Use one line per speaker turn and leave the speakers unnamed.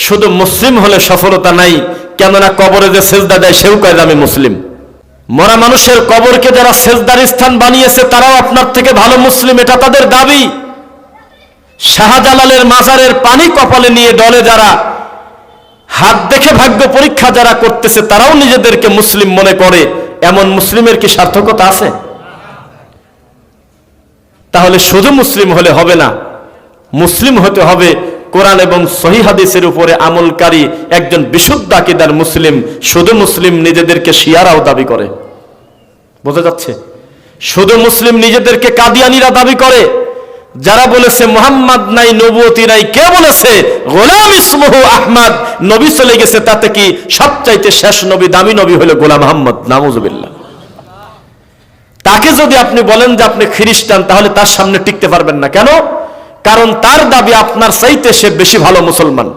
শুধু মুসলিম হলে সফলতা নাই, কেননা কবরে যে সেজদা দেয় সেও কয় আমি মুসলিম। মরা মানুষের কবরকে যারা সেজদার স্থান বানিয়েছে তারাও আপনার থেকে ভালো মুসলিম, এটা তাদের দাবি। শাহজালালের মাজারের পানি কপালে নিয়ে ডলে যারা, হাত দেখে ভাগ্য পরীক্ষা যারা করতেছে তারাও নিজেদেরকে মুসলিম মনে করে, এমন মুসলিমের কি সার্থকতা আছে? তাহলে শুধু মুসলিম হলে হবে না, মুসলিম হতে হবে কোরআন এবং সহিহ হাদিসের উপরে আমলকারী একজন বিশুদ্ধ আকীদার মুসলিম। শুধু মুসলিম নিজেদেরকে শিয়ারাও দাবি করে, বোঝা যাচ্ছে? শুধু মুসলিম নিজেদেরকে কাদিয়ানীরা দাবি করে। যারা বলেছে মুহাম্মদ নাই, নবুয়তি নাই, কে বলেছে গোলাম ইসমুহু আহমদ, নবী চলে গেছে, তাতে কি সবচাইতে শেষ নবী, দামি নবী হলো গোলাম আহমদ, নাউজুবিল্লাহ। তাকে যদি আপনি বলেন যে আপনি খ্রিস্টান, তাহলে তার সামনে টিকতে পারবেন না। কেন? কারণ তার দাবি আপনার চাইতে সে বেশি ভালো মুসলমান।